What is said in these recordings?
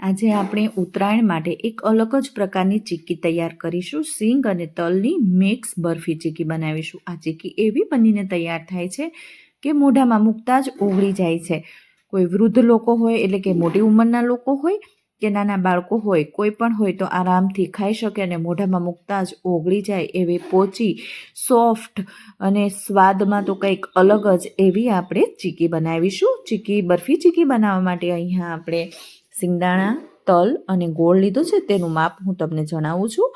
આજે આપણે ઉત્તરાયણ માટે એક અલગ જ પ્રકારની ચીક્કી તૈયાર કરીશું. સિંગ અને તલની મિક્સ બરફી ચીક્કી બનાવીશું. આ ચીક્કી એવી બનીને તૈયાર થાય છે કે મોઢામાં મૂકતા જ ઓગળી જાય છે. કોઈ વૃદ્ધ લોકો હોય એટલે કે મોટી ઉંમરના લોકો હોય કે નાના બાળકો હોય, કોઈ પણ હોય તો આરામથી ખાઈ શકે અને મોઢામાં મૂકતા જ ઓગળી જાય એવી પોચી, સોફ્ટ અને સ્વાદમાં તો કંઈક અલગ જ એવી આપણે ચીક્કી બનાવીશું. બરફી ચીક્કી બનાવવા માટે અહીંયા આપણે સિંગદાણા, તલ અને ગોળ લીધો છે. તેનું માપ હું તમને જણાવું છું.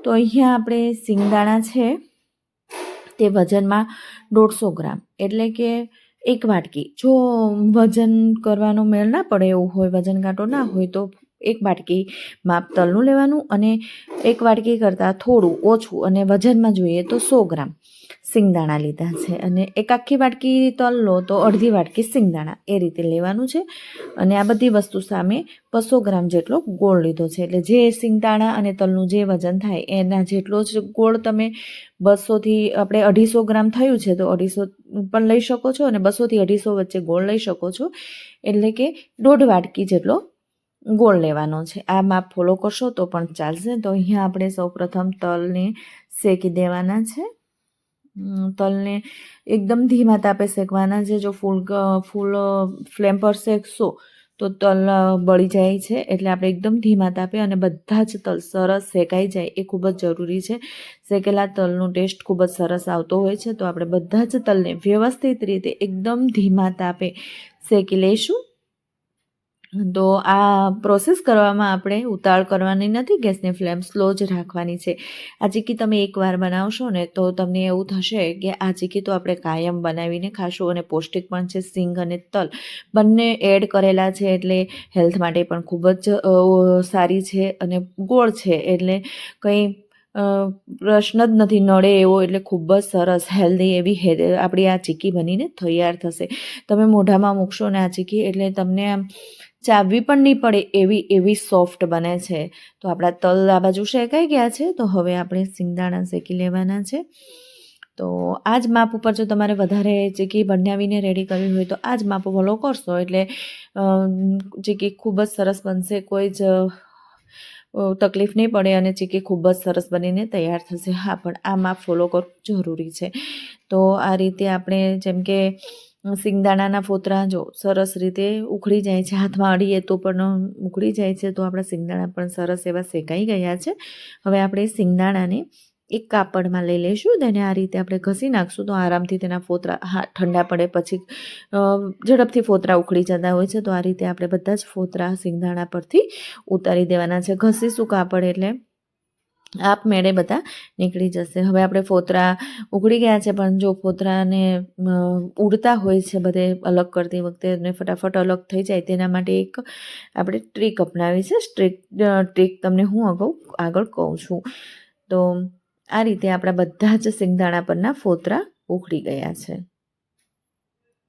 તો અહીંયા આપણે સિંગદાણા છે તે વજનમાં 150 ગ્રામ એટલે કે 1 વાટકી. જો વજન કરવાનો મેળ ના પડે એવું હોય, વજન કાંટો ના હોય તો 1 વાટકી માપ તલનું લેવાનું અને 1 વાટકી કરતાં થોડું ઓછું અને વજનમાં જોઈએ તો 100 ગ્રામ સિંગદાણા લીધા છે. અને 1 આખી વાટકી તલ લો તો અડધી વાટકી સિંગદાણા એ રીતે લેવાનું છે. અને આ બધી વસ્તુ સામે 200 ગ્રામ જેટલો ગોળ લીધો છે. એટલે જે સિંગદાણા અને તલનું જે વજન થાય એના જેટલો જ ગોળ તમે 200થી આપણે 250 ગ્રામ થયું છે તો 250 પણ લઈ શકો છો અને 200થી 250 વચ્ચે ગોળ લઈ શકો છો. એટલે કે 1.5 વાટકી જેટલો ગોળ લેવાનો છે. આ માપ ફોલો કરશો તો પણ ચાલશે. તો અહીંયા આપણે સૌપ્રથમ તલને શેકી દેવાના છે. તલને એકદમ ધીમા તાપે શેકવાના છે. જો ફૂલ ફ્લેમ પર શેકશો તો તલ બળી જાય છે. એટલે આપણે એકદમ ધીમા તાપે અને બધા જ તલ સરસ શેકાઈ જાય એ ખૂબ જ જરૂરી છે. શેકેલા તલનું ટેસ્ટ ખૂબ જ સરસ આવતો હોય છે. તો આપણે બધા જ તલને વ્યવસ્થિત રીતે એકદમ ધીમા તાપે શેકી લઈશું. તો આ પ્રોસેસ કરવામાં આપણે ઉતાવળ કરવાની નથી. ગેસની ફ્લેમ સ્લો જ રાખવાની છે. આ ચીક્કી તમે એકવાર બનાવશો ને તો તમને એવું થશે કે આ ચીક્કી તો આપણે કાયમ બનાવીને ખાશું અને પૌષ્ટિક પણ છે. સિંગ અને તલ બંને એડ કરેલા છે એટલે હેલ્થ માટે પણ ખૂબ જ સારી છે. અને ગોળ છે એટલે કંઈ પ્રશ્ન જ નથી, નડે એવો. એટલે ખૂબ જ સરસ હેલ્ધી એવી આપણી આ ચીક્કી બનીને તૈયાર થશે. તમે મોઢામાં મૂકશો ને આ ચીક્કી એટલે તમને આમ ચાવવી પણ નહીં પડે એવી સોફ્ટ બને છે. તો આપણા તલ આ બાજુ શેકાઈ ગયા છે. તો હવે આપણે સિંગદાણા શેકી લેવાના છે. તો આ જ માપ ઉપર જો તમારે વધારે ચીક્કી બનાવીને રેડી કરવી હોય તો આ જ માપ ફોલો કરશો એટલે ચીક્કી ખૂબ જ સરસ બનશે. કોઈ જ તકલીફ નહીં પડે અને ચીક્કી ખૂબ જ સરસ બનીને તૈયાર થશે. હા, પણ આ માપ ફોલો કરવું જરૂરી છે. તો આ રીતે આપણે જેમ કે સિંગદાણાના ફોતરા જો સરસ રીતે ઉખડી જાય છે, હાથમાં અડીએ તો પણ ઉખડી જાય છે. તો આપણા સિંગદાણા પણ સરસ એવા શેકાઈ ગયા છે. હવે આપણે સિંગદાણાને એક કાપડમાં લઈ લઈશું. તેને આ રીતે આપણે ઘસી નાખશું તો આરામથી તેના ફોતરા ઠંડા પડે પછી ઝડપથી ફોતરા ઉખડી જતા હોય છે. તો આ રીતે આપણે બધા જ ફોતરા સિંગદાણા પરથી ઉતારી દેવાના છે. ઘસીશું કાપડ એટલે આપમેળે બધા નીકળી જશે. હવે આપણે ફોતરા ઉકળી ગયા છે પણ જો ફોતરાને ઉડતા હોય છે બધે અલગ કરતી વખતે અને ફટાફટ અલગ થઈ જાય તેના માટે એક આપણે ટ્રીક અપનાવી છે. ટ્રીક તમને હું આગળ કહું છું. તો આ રીતે આપણા બધા જ સિંગદાણા પરના ફોતરા ઉખડી ગયા છે.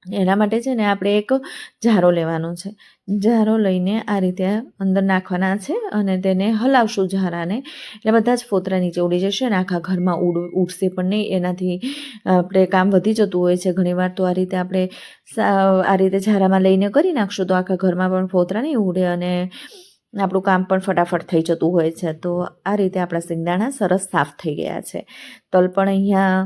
એના માટે છે ને આપણે એક જારો લેવાનો છે. જારો લઈને આ રીતે અંદર નાખવાના છે અને તેને હલાવશું જારાને. એટલે બધા જ ફોતરા નીચે ઉડી જશે અને આખા ઘરમાં ઉડશે પણ નહીં. એનાથી આપણે કામ વધી જતું હોય છે ઘણીવાર. તો આ રીતે આપણે આ રીતે જારામાં લઈને કરી નાખશું તો આખા ઘરમાં પણ ફોતરા નહીં ઉડે અને આપણું કામ પણ ફટાફટ થઈ જતું હોય છે. તો આ રીતે આપણા સિંગદાણા સરસ સાફ થઈ ગયા છે. તલ પણ અહીંયા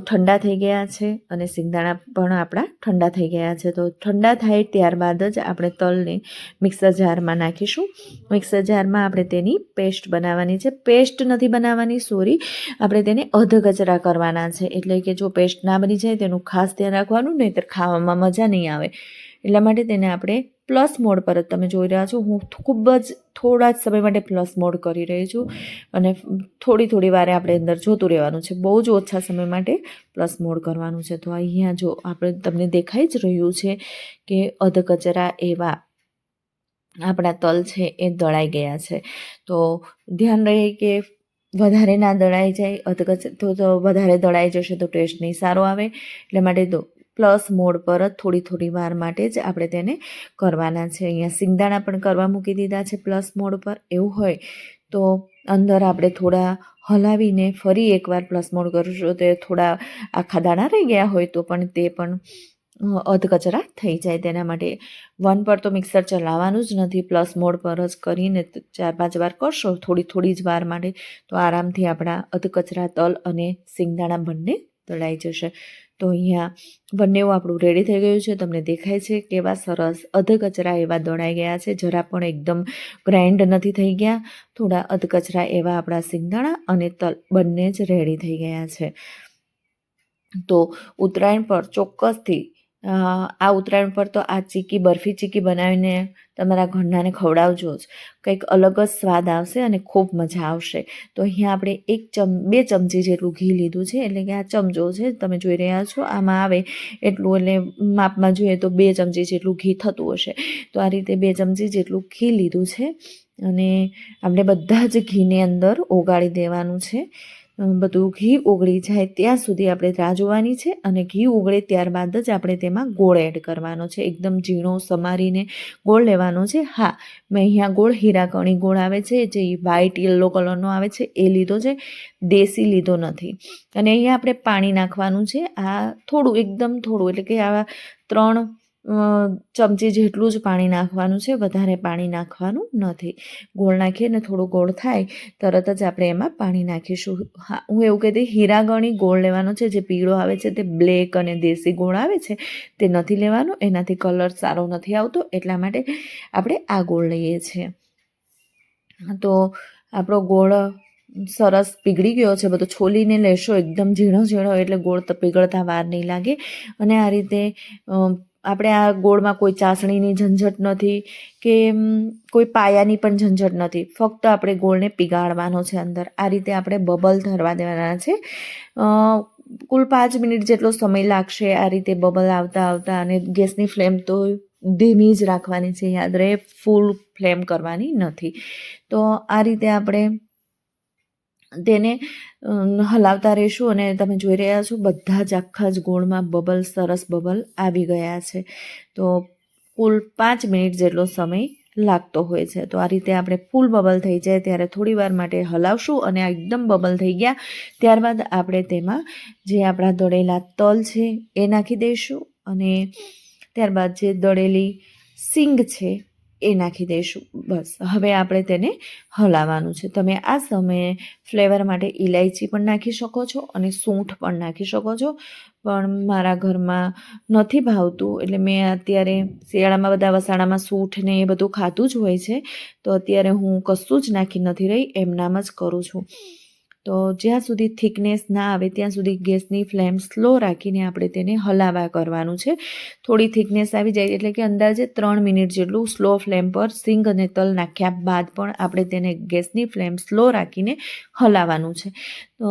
ઠંડા થઈ ગયા છે અને સિંગદાણા પણ આપણા ઠંડા થઈ ગયા છે. તો ઠંડા થાય ત્યારબાદ જ આપણે તલને મિક્સર જારમાં નાખીશું. મિક્સર જારમાં આપણે તેની પેસ્ટ બનાવવાની છે. પેસ્ટ નથી બનાવવાની, સોરી, આપણે તેને અધકચરા કરવાના છે. એટલે કે જો પેસ્ટ ના બની જાય તેનું ખાસ ધ્યાન રાખવાનું, નહીંતર ખાવામાં મજા નહીં આવે. એટલા માટે તેને આપણે પ્લસ મોડ પર જ તમે જોઈ રહ્યા છો. હું ખૂબ જ થોડા જ સમય માટે પ્લસ મોડ કરી રહી છું અને થોડી વારે આપણે અંદર જોતું રહેવાનું છે. બહુ જ ઓછા સમય માટે પ્લસ મોડ કરવાનું છે. તો અહીંયા જો આપણે તમને દેખાઈ જ રહ્યું છે કે અધકચરા એવા આપણા તલ છે એ દળાઈ ગયા છે. તો ધ્યાન રહે કે વધારે ના દળાઈ જાય. તો વધારે દળાઈ જશે તો ટેસ્ટ નહીં સારો આવે. એટલે માટે તો પ્લસ મોડ પર જ થોડી વાર માટે જ આપણે તેને કરવાના છે. અહીંયા સિંગદાણા પણ કરવા મૂકી દીધા છે પ્લસ મોડ પર. એવું હોય તો અંદર આપણે થોડા હલાવીને ફરી એકવાર પ્લસ મોડ કરશું તો થોડા આખા દાણા રહી ગયા હોય તો પણ તે પણ અધકચરા થઈ જાય. તેના માટે 1 પર તો મિક્સર ચલાવવાનું જ નથી, પ્લસ મોડ પર જ કરીને 4-5 વાર કરશો થોડી જ વાર માટે, તો આરામથી આપણા અધકચરા તલ અને સિંગદાણા બંને દળાઈ જશે. તો અહીંયા બંને આપણું રેડી થઈ ગયું છે. તમને દેખાય છે કેવા સરસ અધકચરા એવા દળાઈ ગયા છે, જરા પણ એકદમ ગ્રાઇન્ડ નથી થઈ ગયા. થોડા અધકચરા એવા આપણા સિંગદાણા અને તલ બંને જ રેડી થઈ ગયા છે. તો ઉત્તરાયણ પર ચોક્કસથી આ ઉત્તરાયણ પર તો આ બરફી ચીકી બનાવીને તમારા ઘરનાને ખવડાવજો જ. કંઈક અલગ જ સ્વાદ આવશે અને ખૂબ મજા આવશે. તો અહીંયા આપણે 2 ચમચી જેટલું ઘી લીધું છે, એટલે કે આ ચમચો છે તમે જોઈ રહ્યા છો આમાં આવે એટલું, એટલે માપમાં જોઈએ તો 2 ચમચી જેટલું ઘી થતું હશે. તો આ રીતે 2 ચમચી જેટલું ઘી લીધું છે અને આપણે બધા જ ઘીને અંદર ઓગાળી દેવાનું છે. બધું ઘી ઓગળી જાય ત્યાં સુધી આપણે રાહ જોવાની છે, અને ઘી ઓગળે ત્યારબાદ જ આપણે તેમાં ગોળ એડ કરવાનો છે. એકદમ ઝીણો સમારીને ગોળ લેવાનો છે. હા, મેં અહીંયા ગોળ હીરાકણી ગોળ આવે છે, જે વ્હાઇટ યલો કલરનો આવે છે એ લીધો છે, દેશી લીધો નથી. અને અહીંયા આપણે પાણી નાખવાનું છે. આ થોડું, એકદમ થોડું, એટલે કે આવા 3 ચમચી જેટલું જ પાણી નાખવાનું છે, વધારે પાણી નાખવાનું નથી. ગોળ નાખીએ ને થોડું ગોળ થાય તરત જ આપણે એમાં પાણી નાખીશું. હા, હું એવું કહેતી, હીરાગણી ગોળ લેવાનો છે, જે પીળો આવે છે તે બ્લેક અને દેશી ગોળ આવે છે તે નથી લેવાનો, એનાથી કલર સારો નથી આવતો, એટલા માટે આપણે આ ગોળ લઈએ છીએ. તો આપણો ગોળ સરસ પીગળી ગયો છે, બધો છોલીને લેશો એકદમ ઝીણો, એટલે ગોળ તો પીગળતા વાર નહીં લાગે. અને આ રીતે આપણે આ ગોળમાં કોઈ ચાસણીની ઝંઝટ નથી કે કોઈ પાયાની પણ ઝંઝટ નથી, ફક્ત આપણે ગોળને પીગાળવાનો છે અંદર. આ રીતે આપણે બબલ ધરવા દેવાના છે. કુલ 5 મિનિટ જેટલો સમય લાગશે આ રીતે બબલ આવતા, અને ગેસની ફ્લેમ તો ધીમી જ રાખવાની છે, યાદ રહે, ફૂલ ફ્લેમ કરવાની નથી. તો આ રીતે આપણે તેને હલાવતા રહીશું, અને તમે જોઈ રહ્યા છો બધા જ આખા જ ગોળમાં સરસ બબલ આવી ગયા છે. તો કુલ 5 મિનિટ જેટલો સમય લાગતો હોય છે. તો આ રીતે આપણે ફૂલ બબલ થઈ જાય ત્યારે થોડી વાર માટે હલાવશું, અને એકદમ બબલ થઈ ગયા ત્યારબાદ આપણે તેમાં જે આપણા દળેલા તલ છે એ નાખી દઈશું, અને ત્યારબાદ જે દળેલી સિંગ છે એ નાખી દઈશું. બસ, હવે આપણે તેને હલાવવાનું છે. તમે આ સમયે ફ્લેવર માટે ઇલાયચી પણ નાખી શકો છો અને સૂંઠ પણ નાખી શકો છો, પણ મારા ઘરમાં નથી ભાવતું, એટલે મેં અત્યારે શિયાળામાં બધા વસાણામાં સૂંઠ ને એ બધું ખાતું જ હોય છે, તો અત્યારે હું કશું જ નાખી નથી રહી, એમનામ જ કરું છું. તો જ્યાં સુધી થિકનેસ ના આવે ત્યાં સુધી ગેસની ફ્લેમ સ્લો રાખીને આપણે તેને હલાવા કરવાનું છે. થોડી થિકનેસ આવી જાય એટલે કે અંદાજે 3 મિનિટ જેટલું સ્લો ફ્લેમ પર સિંગ અને તલ નાખ્યા બાદ પણ આપણે તેને ગેસની ફ્લેમ સ્લો રાખીને હલાવવાનું છે. તો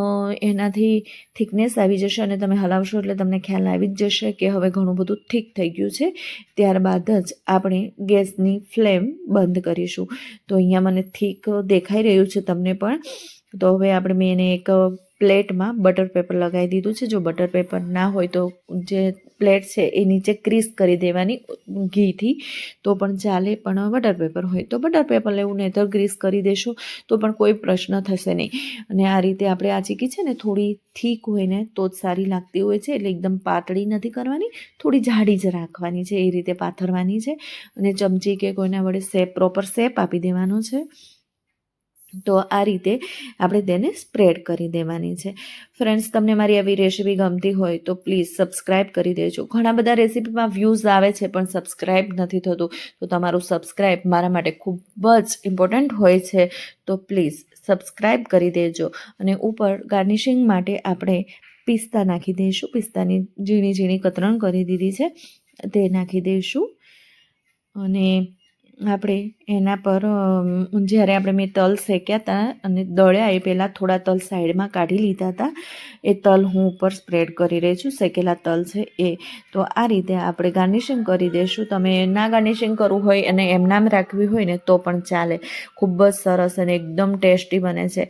એનાથી થિકનેસ આવી જશે અને તમે હલાવશો એટલે તમને ખ્યાલ આવી જ જશે કે હવે ઘણું બધું થીક થઈ ગયું છે. ત્યારબાદ જ આપણે ગેસની ફ્લેમ બંધ કરીશું. તો અહીંયા મને થીક દેખાઈ રહ્યું છે તમને પણ. તો હવે મેં એને એક પ્લેટમાં બટર પેપર લગાવી દીધું છે. જો બટર પેપર ના હોય તો જે પ્લેટ છે એ નીચે ક્રીસ કરી દેવાની ઘીથી, તો પણ ચાલે, પણ બટર પેપર હોય તો બટર પેપર લેવું, નહીં તો ગ્રીસ કરી દેશો તો પણ કોઈ પ્રશ્ન થશે નહીં. અને આ રીતે આપણે આ ચીકી છે ને થોડી થીક હોય ને તો જ સારી લાગતી હોય છે, એટલે એકદમ પાતળી નથી કરવાની, થોડી જાડી જ રાખવાની છે, એ રીતે પાથરવાની છે, અને ચમચી કે કોઈના વડે પ્રોપર શેપ આપી દેવાનો છે. તો આ રીતે આપણે તેને સ્પ્રેડ કરી દેવાની છે. ફ્રેન્ડ્સ, તમને મારી આવી રેસીપી ગમતી હોય તો પ્લીઝ સબસ્ક્રાઈબ કરી દેજો. ઘણા બધા રેસીપીમાં વ્યૂઝ આવે છે પણ સબસ્ક્રાઈબ નથી થતું, તો તમારું સબસ્ક્રાઈબ મારા માટે ખૂબ જ ઇમ્પોર્ટન્ટ હોય છે. તો પ્લીઝ સબસ્ક્રાઈબ કરી દેજો. અને ઉપર ગાર્નિશિંગ માટે આપણે પિસ્તા નાખી દઈશું. પિસ્તાની ઝીણી ઝીણી કતરણ કરી દીધી છે, તે નાખી દઈશું. અને આપણે એના પર જ્યારે મેં તલ શેક્યા હતા અને દળ્યા, એ પહેલાં થોડા તલ સાઈડમાં કાઢી લીધા હતા, એ તલ હું ઉપર સ્પ્રેડ કરી રહી છું, શેકેલા તલ છે એ. તો આ રીતે આપણે ગાર્નિશિંગ કરી દઈશું. તમે ના ગાર્નિશિંગ કરવું હોય અને એમનામ રાખવી હોય ને તો પણ ચાલે. ખૂબ જ સરસ અને એકદમ ટેસ્ટી બને છે.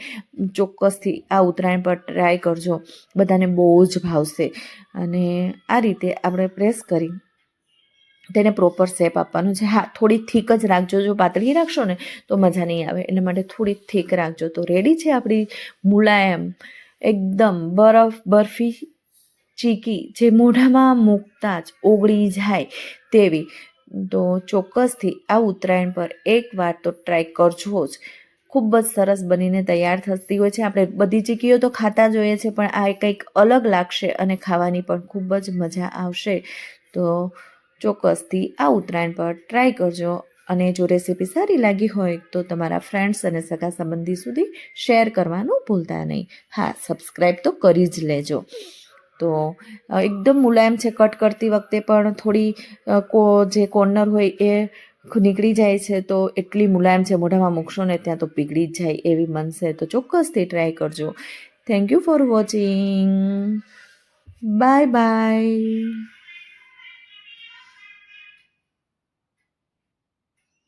ચોક્કસથી આ ઉત્તરાયણ પર ટ્રાય કરજો, બધાને બહુ જ ભાવશે. અને આ રીતે આપણે પ્રેસ કરી તેને પ્રોપર શેપ આપવાનો છે. હા, થોડી થીક જ રાખજો, જો પાતળી રાખશો ને તો મજા નહીં આવે, એટલે માટે થોડી થીક રાખજો. તો રેડી છે આપણી મુલાયમ એકદમ બરફી ચીકી જે મોઢામાં મૂકતા જ ઓગળી જાય તેવી. તો ચોક્કસથી આ ઉત્તરાયણ પર એકવાર તો ટ્રાય કરજો જ. ખૂબ જ સરસ બનીને તૈયાર થતી હોય છે. આપણે બધી ચીકીઓ તો ખાતા જ હોઈએ છીએ, પણ આ કંઈક અલગ લાગશે અને ખાવાની પણ ખૂબ જ મજા આવશે. તો ચોક્કસથી આ ઉત્તરાયણ પર ટ્રાય કરજો. અને જો રેસીપી સારી લાગી હોય તો તમારા ફ્રેન્ડ્સ અને સગા સંબંધી સુધી શેર કરવાનું ભૂલતા નહીં. હા, સબસ્ક્રાઈબ તો કરી જ લેજો. તો એકદમ મુલાયમ છે, કટ કરતી વખતે પણ થોડી જે કોર્નર હોય એ નીકળી જાય છે, તો એટલી મુલાયમ છે, મોઢામાં મૂકશો ને ત્યાં તો પીગળી જ જાય એવી બનશે. તો ચોક્કસથી ટ્રાય કરજો. Thank you for watching. Bye bye.